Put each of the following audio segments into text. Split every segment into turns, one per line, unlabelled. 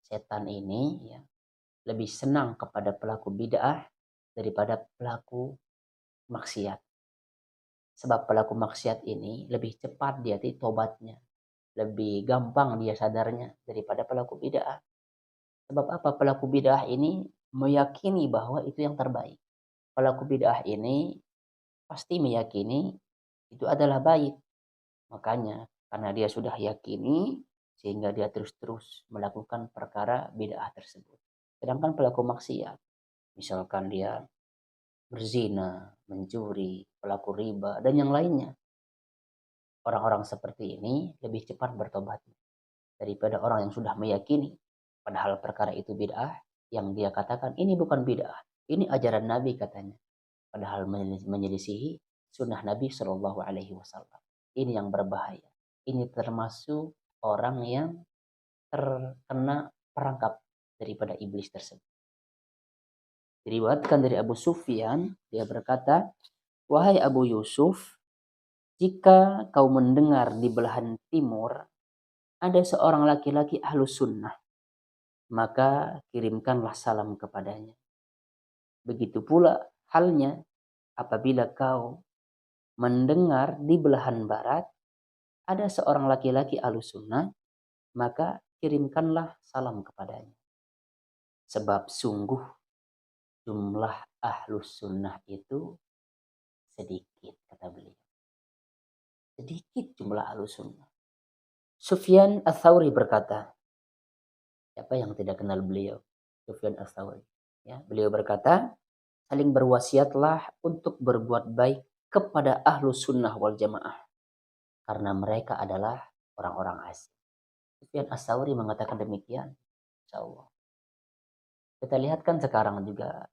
setan ini ya lebih senang kepada pelaku bid'ah daripada pelaku maksiat. Sebab pelaku maksiat ini lebih cepat dia tobatnya, lebih gampang dia sadarnya daripada pelaku bid'ah. Sebab apa? Pelaku bid'ah ini meyakini bahwa itu yang terbaik. Pelaku bid'ah ini pasti meyakini itu adalah baik. Makanya karena dia sudah yakini sehingga dia terus-terus melakukan perkara bid'ah tersebut. Sedangkan pelaku maksiat, misalkan dia berzina, mencuri, pelaku riba, dan yang lainnya. Orang-orang seperti ini lebih cepat bertobat daripada orang yang sudah meyakini padahal perkara itu bid'ah, yang dia katakan ini bukan bid'ah, ini ajaran Nabi katanya. Padahal menyelisihi sunnah Nabi Shallallahu Alaihi Wasallam. Ini yang berbahaya. Ini termasuk orang yang terkena perangkap daripada iblis tersebut. Diriwayatkan dari Abu Sufyan, dia berkata, wahai Abu Yusuf, jika kau mendengar di belahan timur ada seorang laki-laki ahlus sunnah, maka kirimkanlah salam kepadanya. Begitu pula halnya apabila kau mendengar di belahan barat ada seorang laki-laki ahlus sunnah, maka kirimkanlah salam kepadanya. Sebab sungguh jumlah ahlus sunnah itu sedikit, kata beliau. Sedikit jumlah ahlus sunnah. Sufyan Ats-Tsauri berkata, siapa yang tidak kenal beliau? Sufyan Ats-Tsauri. Ya, beliau berkata, saling berwasiatlah untuk berbuat baik kepada ahlus sunnah wal jamaah. Karena mereka adalah orang-orang asing. Sufyan Ats-Tsauri mengatakan demikian. Insyaallah. Kita lihat kan sekarang juga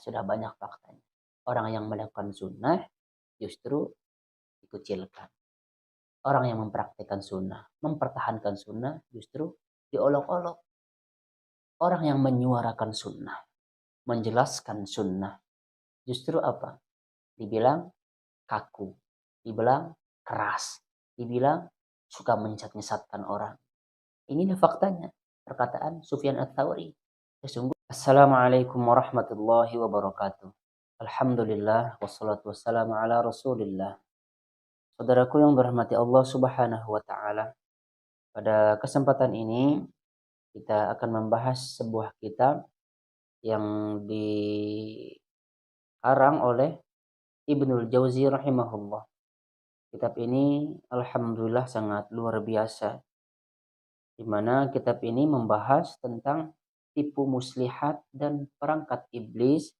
sudah banyak faktanya. Orang yang melakukan sunnah justru dikucilkan. Orang yang mempraktikkan sunnah, mempertahankan sunnah justru diolok-olok. Orang yang menyuarakan sunnah, menjelaskan sunnah, justru apa? Dibilang kaku, dibilang keras, dibilang suka menyesat-nyesatkan orang. Inilah faktanya. Perkataan Sufyan Ats-Tsauri. Assalamualaikum warahmatullahi wabarakatuh. Alhamdulillah wassalatu wassalamu ala Rasulillah. Saudaraku yang dirahmati Allah Subhanahu wa taala. Pada kesempatan ini kita akan membahas sebuah kitab yang dikarang oleh Ibnul Jauzi rahimahullah. Kitab ini alhamdulillah sangat luar biasa. Di mana kitab ini membahas tentang tipu muslihat dan perangkat iblis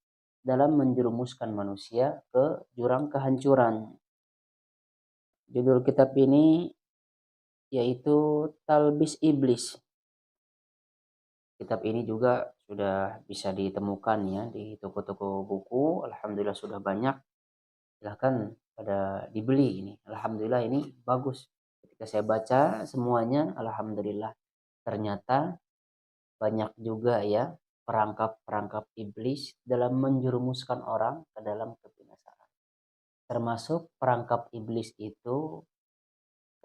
dalam menjerumuskan manusia ke jurang kehancuran. Judul kitab ini yaitu Talbis Iblis. Kitab ini juga sudah bisa ditemukan ya di toko-toko buku. Alhamdulillah sudah banyak. Silahkan pada dibeli ini. Alhamdulillah ini bagus. Ketika saya baca semuanya, alhamdulillah. Ternyata banyak juga ya perangkap-perangkap iblis dalam menjerumuskan orang ke dalam kebinasaan. Termasuk perangkap iblis itu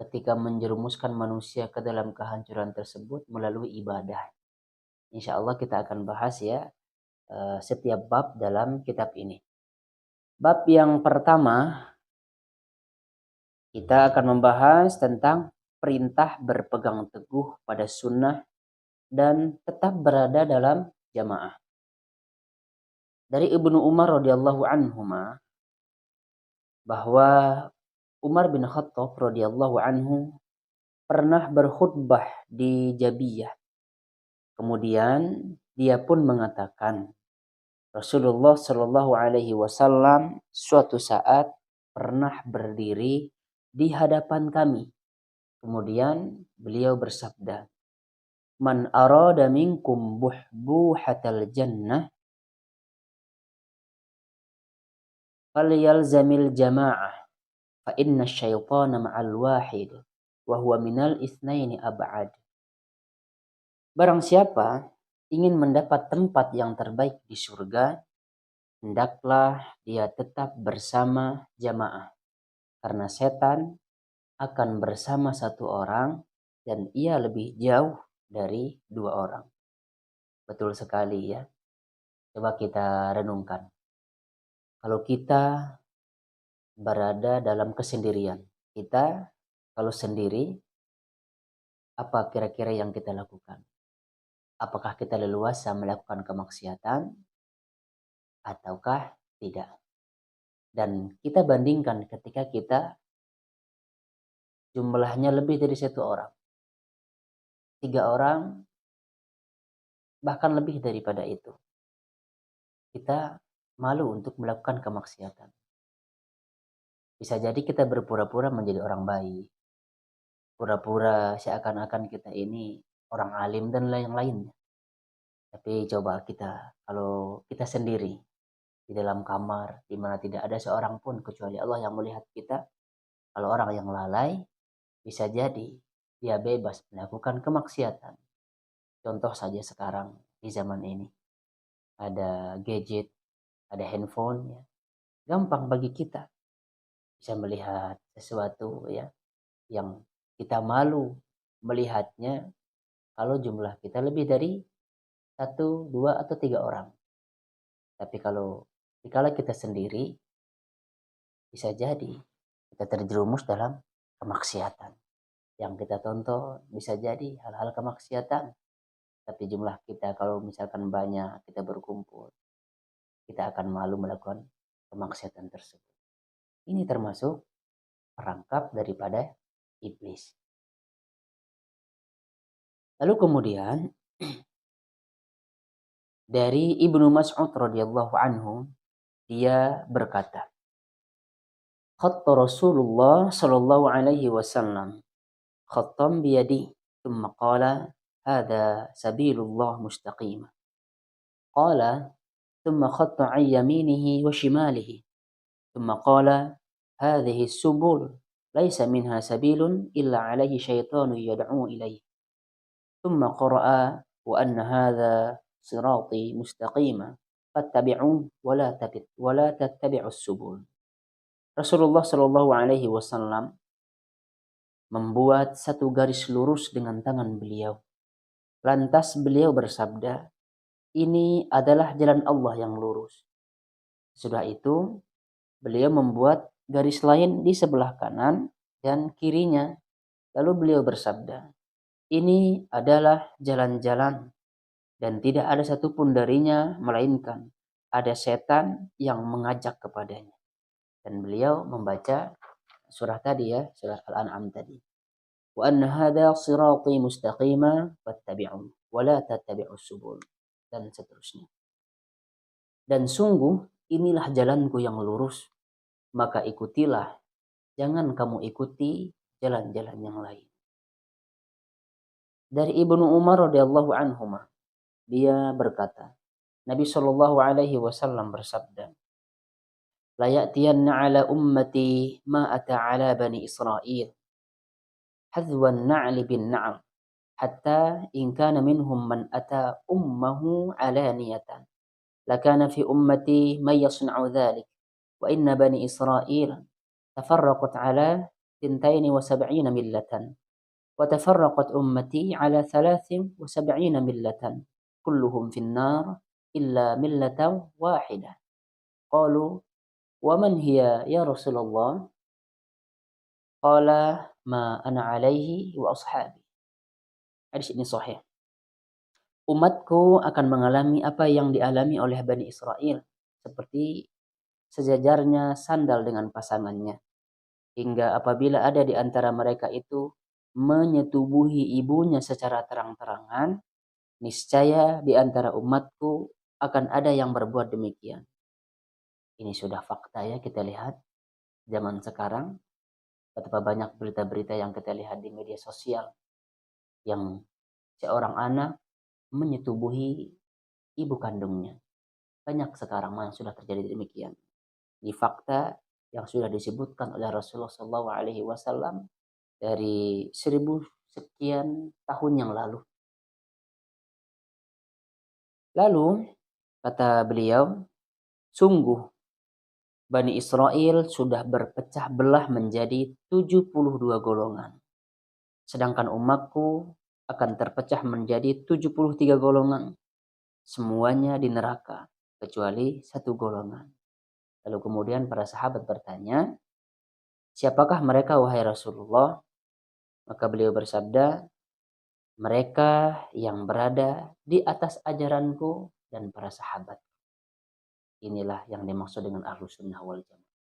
ketika menjerumuskan manusia ke dalam kehancuran tersebut melalui ibadah. Insya Allah kita akan bahas ya setiap bab dalam kitab ini. Bab yang pertama kita akan membahas tentang perintah berpegang teguh pada sunnah dan tetap berada dalam jamaah. Dari Ibnu Umar radhiyallahu anhuma bahwa Umar bin Khattab radhiyallahu anhu pernah berkhutbah di Jabiyah. Kemudian dia pun mengatakan, Rasulullah Shallallahu Alaihi Wasallam suatu saat pernah berdiri di hadapan kami. Kemudian beliau bersabda, Man arada minkum buhbuhatal jannah falyalzamil jama'ah fa inna syaitana ma'al wahid wa huwa minal itsnaini ab'ad. Barang siapa ingin mendapat tempat yang terbaik di surga, hendaklah dia tetap bersama jamaah. Karena setan akan bersama satu orang dan ia lebih jauh dari dua orang. Betul sekali ya. Coba kita renungkan. Kalau kita berada dalam kesendirian, kita kalau sendiri, apa kira-kira yang kita lakukan? Apakah kita leluasa melakukan kemaksiatan ataukah tidak? Dan kita bandingkan ketika kita jumlahnya lebih dari 1 orang, 3 orang, bahkan lebih daripada itu. Kita malu untuk melakukan kemaksiatan. Bisa jadi kita berpura-pura menjadi orang baik, pura-pura seakan-akan kita ini orang alim dan lain-lainnya. Tapi coba kita, kalau kita sendiri di dalam kamar, di mana tidak ada seorang pun kecuali Allah yang melihat kita, kalau orang yang lalai, bisa jadi dia bebas melakukan kemaksiatan. Contoh saja sekarang di zaman ini, ada gadget, ada handphone, ya. Gampang bagi kita bisa melihat sesuatu ya yang kita malu melihatnya kalau jumlah kita lebih dari 1, 2, atau 3 orang. Tapi kalau dikala kita sendiri, bisa jadi kita terjerumus dalam kemaksiatan. Yang kita tonton bisa jadi hal-hal kemaksiatan. Tapi jumlah kita kalau misalkan banyak kita berkumpul, kita akan malu melakukan kemaksiatan tersebut. Ini termasuk perangkap daripada iblis. Lalu kemudian dari Ibnu Mas'ud radhiyallahu anhu, dia berkata, khatta Rasulullah sallallahu alaihi wasallam khattam biyadi thumma qala hadha sabilullah mustaqima. Qala thumma khatta an yaminihi wa shimalihi thumma qala hadhihi subul laisa minha sabilun illa alaihi syaitanu yad'u ilaihi. Thumma qara'a wa anna hadha sirati mustaqima fattabi'uhu wa la tattabi'us subul. Rasulullah Shallallahu Alaihi Wasallam membuat satu garis lurus dengan tangan beliau. Lantas beliau bersabda, ini adalah jalan Allah yang lurus. Sudah itu, beliau membuat garis lain di sebelah kanan dan kirinya. Lalu beliau bersabda, ini adalah jalan-jalan dan tidak ada satupun darinya melainkan ada setan yang mengajak kepadanya. Dan beliau membaca surah tadi ya, surah Al-An'am tadi. Wa anna hadha sirati mustaqima fattabi'u wa la tattabi'us subul, dan seterusnya. Dan sungguh inilah jalanku yang lurus, maka ikutilah, jangan kamu ikuti jalan-jalan yang lain. Dari Ibnu Umar radhiyallahu anhuma, dia berkata, Nabi Shallallahu alaihi wasallam bersabda, la ya'tiyanna ala ummati ma ata ala bani Israil hadwan na'li bin na'l hatta in kana minhum man ata ummahu alaniyatan lakana fi ummati man yasna'u dhalik wa inna bani Israil tafarraqat ala 72 millatan wa tafarraqat ummati ala 73 millatan kulluhum fin nar illa millatan wahidah. Qalu wa man hiya ya Rasulullah? Qala ma ana alaihi wa ashabi. Hadis ini sahih. Umatku akan mengalami apa yang dialami oleh Bani Israel, seperti sejajarnya sandal dengan pasangannya, hingga apabila ada di antara mereka itu menyetubuhi ibunya secara terang-terangan, niscaya di antara umatku akan ada yang berbuat demikian. Ini sudah fakta ya, kita lihat zaman sekarang betapa banyak berita-berita yang kita lihat di media sosial yang seorang anak menyetubuhi ibu kandungnya. Banyak sekarang yang sudah terjadi demikian. Di fakta yang sudah disebutkan oleh Rasulullah SAW dari 1000 sekian tahun yang lalu. Lalu kata beliau, sungguh Bani Israel sudah berpecah belah menjadi 72 golongan. Sedangkan umatku akan terpecah menjadi 73 golongan. semuanya di neraka kecuali satu golongan. Lalu kemudian para sahabat bertanya, siapakah mereka wahai Rasulullah? Maka beliau bersabda, mereka yang berada di atas ajaranku dan para sahabat. Inilah yang dimaksud dengan Ahlus Sunnah wal Jamaah.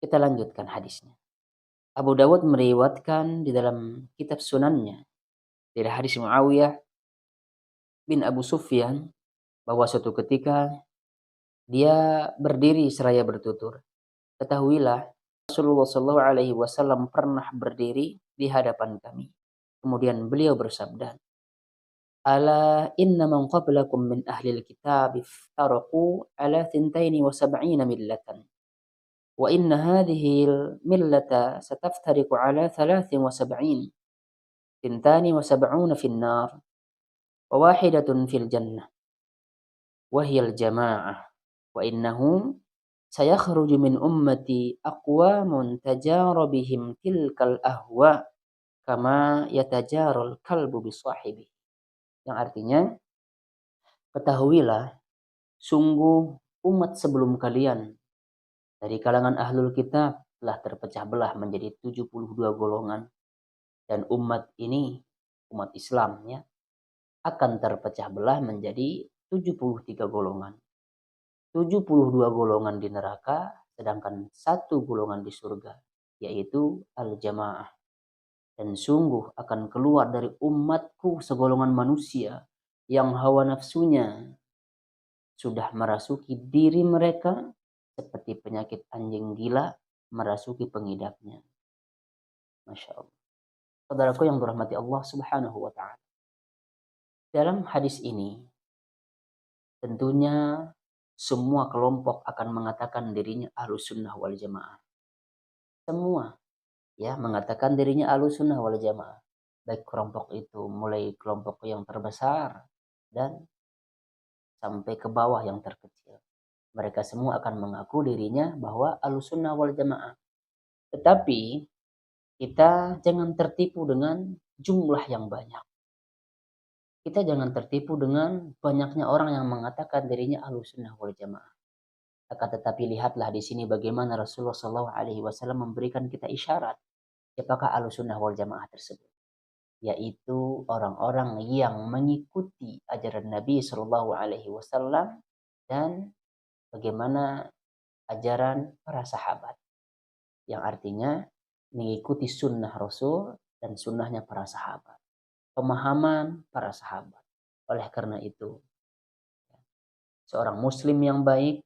Kita lanjutkan hadisnya. Abu Dawud meriwayatkan di dalam kitab sunannya dari hadis Muawiyah bin Abu Sufyan bahwa suatu ketika dia berdiri seraya bertutur. Ketahuilah Rasulullah Shallallahu Alaihi Wasallam pernah berdiri di hadapan kami. Kemudian beliau bersabda, Ala inna man qablakum min ahli kitab iftaraqu ala 72 millatan. Wa inna hadhihi millata sataftariqu ala 73. 72 fi an-nar wa wahidatun fil jannah. Wa hiya al-jama'ah. Wa innahu sayakhruju min ummati aqwamun tajara bihim tilkal ahwa kama yatajaral kalbu bisahibi. Yang artinya, ketahuilah sungguh umat sebelum kalian dari kalangan ahlul kitab telah terpecah belah menjadi 72 golongan, dan umat ini, umat Islam ya, akan terpecah belah menjadi 73 golongan. 72 golongan di neraka, sedangkan satu golongan di surga, yaitu al-jamaah. Dan sungguh akan keluar dari umatku segolongan manusia yang hawa nafsunya sudah merasuki diri mereka seperti penyakit anjing gila merasuki pengidapnya. Masya Allah. Saudaraku yang dirahmati Allah Subhanahu wa Ta'ala. Dalam hadis ini, tentunya semua kelompok akan mengatakan dirinya Ahlus Sunnah wal Jamaah. Semua ya mengatakan dirinya Ahlus Sunnah wal Jamaah. Baik kelompok itu mulai kelompok yang terbesar dan sampai ke bawah yang terkecil. Mereka semua akan mengaku dirinya bahwa Ahlus Sunnah wal Jamaah. Tetapi kita jangan tertipu dengan jumlah yang banyak. Kita jangan tertipu dengan banyaknya orang yang mengatakan dirinya Ahlus Sunnah wal Jamaah. Akan tetapi lihatlah di sini bagaimana Rasulullah SAW memberikan kita isyarat siapakah Ahlus Sunnah wal Jamaah tersebut, yaitu orang-orang yang mengikuti ajaran Nabi SAW dan bagaimana ajaran para sahabat, yang artinya mengikuti sunnah Rasul dan sunnahnya para sahabat, pemahaman para sahabat. Oleh karena itu, seorang muslim yang baik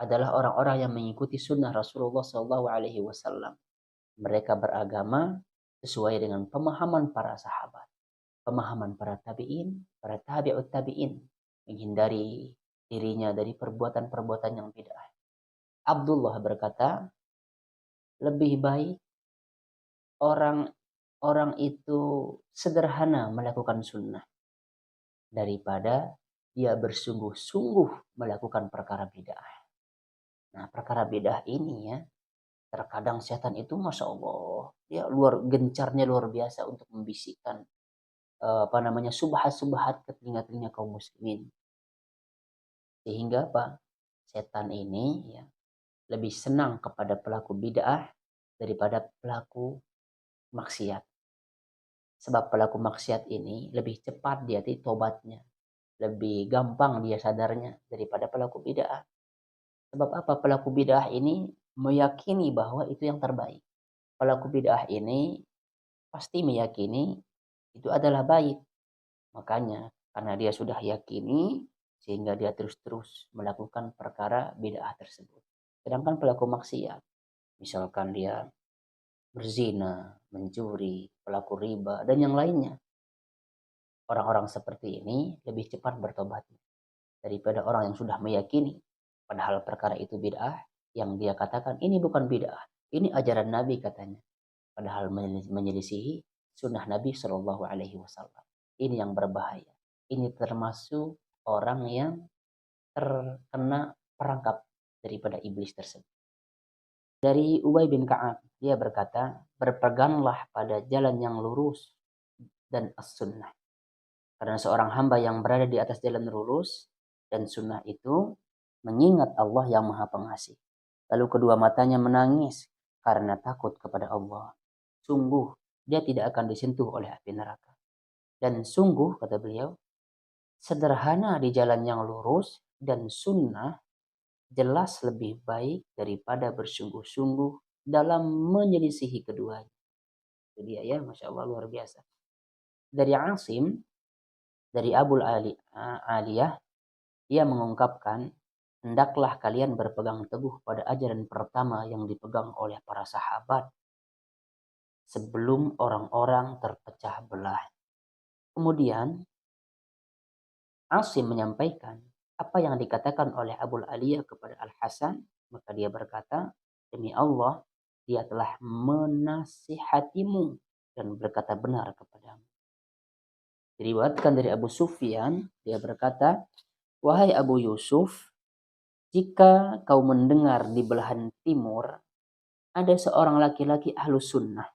adalah orang-orang yang mengikuti sunnah Rasulullah SAW. Mereka beragama sesuai dengan pemahaman para sahabat, pemahaman para tabi'in, para tabi'ut tabi'in, menghindari dirinya dari perbuatan-perbuatan yang bid'ah. Abdullah berkata, lebih baik orang itu sederhana melakukan sunnah daripada dia bersungguh-sungguh melakukan perkara bid'ah. Nah, perkara bid'ah ini ya, terkadang setan itu Masya Allah, dia gencarnya luar biasa untuk membisikkan subhat-subhat ke telinga-telinga kaum muslimin. Sehingga setan ini ya lebih senang kepada pelaku bid'ah daripada pelaku maksiat. Sebab pelaku maksiat ini lebih cepat dia tobatnya, lebih gampang dia sadarnya daripada pelaku bid'ah. Sebab apa? Pelaku bid'ah ini meyakini bahwa itu yang terbaik. Pelaku bid'ah ini pasti meyakini itu adalah baik. Makanya karena dia sudah yakini, sehingga dia terus-terus melakukan perkara bid'ah tersebut. Sedangkan pelaku maksiat, misalkan dia berzina, mencuri, pelaku riba, dan yang lainnya. Orang-orang seperti ini lebih cepat bertobat daripada orang yang sudah meyakini padahal perkara itu bid'ah, yang dia katakan ini bukan bid'ah, ini ajaran Nabi katanya, padahal menyelisihi sunnah Nabi Shallallahu Alaihi Wasallam. Ini yang berbahaya. Ini termasuk orang yang terkena perangkap daripada iblis tersebut. Dari Ubay bin Ka'ab, dia berkata, berpeganglah pada jalan yang lurus dan as-sunnah. Karena seorang hamba yang berada di atas jalan lurus dan sunnah itu mengingat Allah yang Maha Pengasih. Lalu kedua matanya menangis karena takut kepada Allah. Sungguh dia tidak akan disentuh oleh api neraka. Dan sungguh, kata beliau, sederhana di jalan yang lurus dan sunnah jelas lebih baik daripada bersungguh-sungguh dalam menyelisihi keduanya. Itu dia ya, Masya Allah, luar biasa. Dari Asim, dari Aliyah, ia mengungkapkan, hendaklah kalian berpegang teguh pada ajaran pertama yang dipegang oleh para sahabat sebelum orang-orang terpecah belah. Kemudian Asim menyampaikan apa yang dikatakan oleh Abul Aliyah kepada Al-Hasan, maka dia berkata, demi Allah, dia telah menasihatimu dan berkata benar kepadamu. Diriwayatkan dari Abu Sufyan, dia berkata, wahai Abu Yusuf, jika kau mendengar di belahan timur ada seorang laki-laki ahlus sunnah,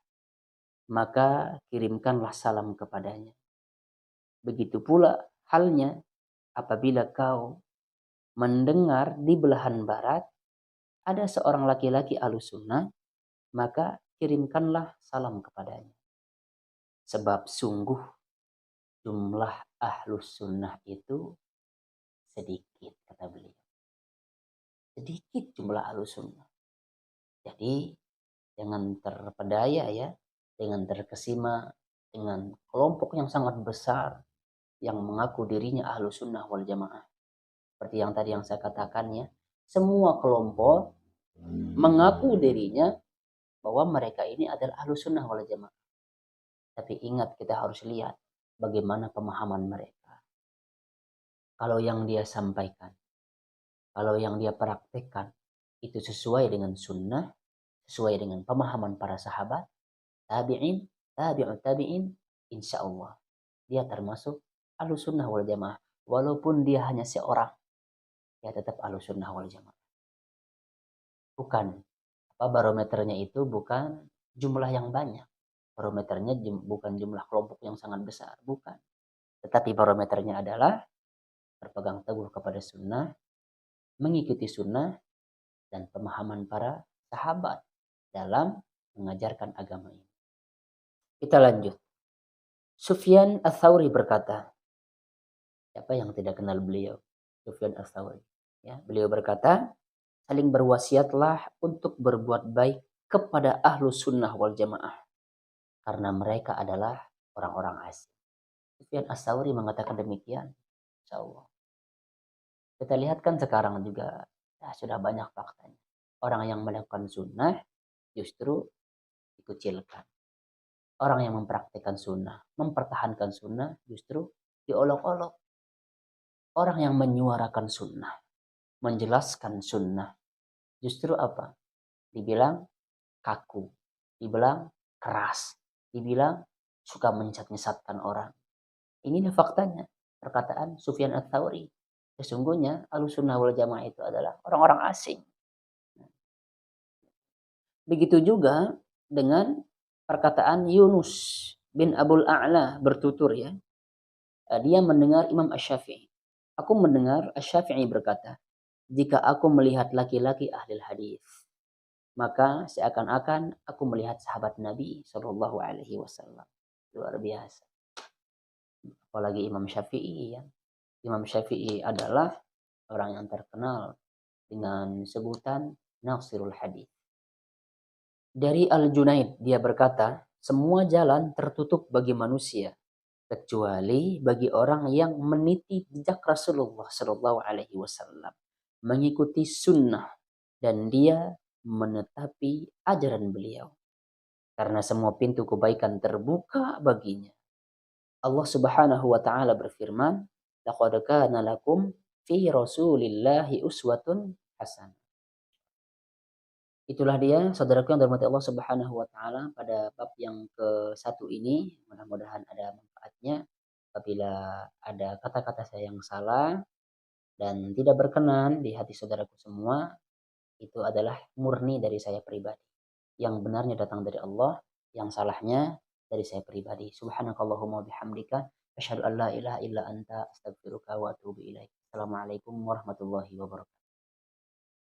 maka kirimkanlah salam kepadanya. Begitu pula halnya apabila kau mendengar di belahan barat ada seorang laki-laki ahlus sunnah, maka kirimkanlah salam kepadanya. Sebab sungguh jumlah ahlus sunnah itu sedikit, kata beliau. Sedikit jumlah ahlus sunnah. Jadi jangan terpedaya ya, dengan terkesima dengan kelompok yang sangat besar yang mengaku dirinya ahlus sunnah wal jamaah. Seperti yang tadi yang saya katakan ya, semua kelompok mengaku dirinya bahwa mereka ini adalah ahlus sunnah wal jamaah. Tapi ingat, kita harus lihat bagaimana pemahaman mereka. Kalau yang dia sampaikan, kalau yang dia praktekkan itu sesuai dengan sunnah, sesuai dengan pemahaman para sahabat, tabi'in, tabi'ut tabi'in, insya Allah dia termasuk ahlus sunnah wal jamaah. Walaupun dia hanya seorang, dia tetap ahlus sunnah wal jamaah. Bukan, barometernya itu bukan jumlah yang banyak. Barometernya bukan jumlah kelompok yang sangat besar, bukan. Tetapi barometernya adalah berpegang teguh kepada sunnah, mengikuti sunnah, dan pemahaman para sahabat dalam mengajarkan agama ini. Kita lanjut. Sufyan Ats-Tsauri berkata, siapa yang tidak kenal beliau? Sufyan Ats-Tsauri. Ya, beliau berkata, saling berwasiatlah untuk berbuat baik kepada ahlu sunnah wal jamaah. Karena mereka adalah orang-orang asing. Sufyan Ats-Tsauri mengatakan demikian. Insyaallah. Kita lihat kan sekarang juga sudah banyak faktanya. Orang yang melakukan sunnah justru dikucilkan. Orang yang mempraktikkan sunnah, mempertahankan sunnah justru diolok-olok. Orang yang menyuarakan sunnah, menjelaskan sunnah, justru apa? Dibilang kaku, dibilang keras, dibilang suka menyesat-nyesatkan orang. Ini faktanya, perkataan Sufyan Ats-Tsauri. Sesungguhnya Ahlussunnah wal Jamaah itu adalah orang-orang asing. Begitu juga dengan perkataan Yunus bin Abul A'la bertutur ya. Dia mendengar Imam Asy-Syafi'i. Aku mendengar Asy-Syafi'i berkata, jika aku melihat laki-laki ahli hadis, maka seakan-akan aku melihat sahabat Nabi Shallallahu Alaihi Wasallam. Luar biasa. Apalagi Imam Syafi'i ya. Imam Syafi'i adalah orang yang terkenal dengan sebutan Nasirul Hadis. Dari Al-Junaid dia berkata, semua jalan tertutup bagi manusia kecuali bagi orang yang meniti jejak Rasulullah Shallallahu Alaihi Wasallam, mengikuti sunnah dan dia menetapi ajaran beliau. Karena semua pintu kebaikan terbuka baginya. Allah Subhanahu wa taala berfirman, laqad kana lakum fi Rasulillahi uswatun hasanah. Itulah dia saudaraku yang dirahmati Allah Subhanahu wa taala pada bab yang ke-1 ini. Mudah-mudahan ada manfaatnya. Apabila ada kata-kata saya yang salah dan tidak berkenan di hati saudaraku semua, itu adalah murni dari saya pribadi. Yang benarnya datang dari Allah, yang salahnya dari saya pribadi. Subhanakallahumma bihamdika Asyhadu an la ilaha illa anta astaghfiruka wa atubu ilaik. Assalamualaikum warahmatullahi wabarakatuh.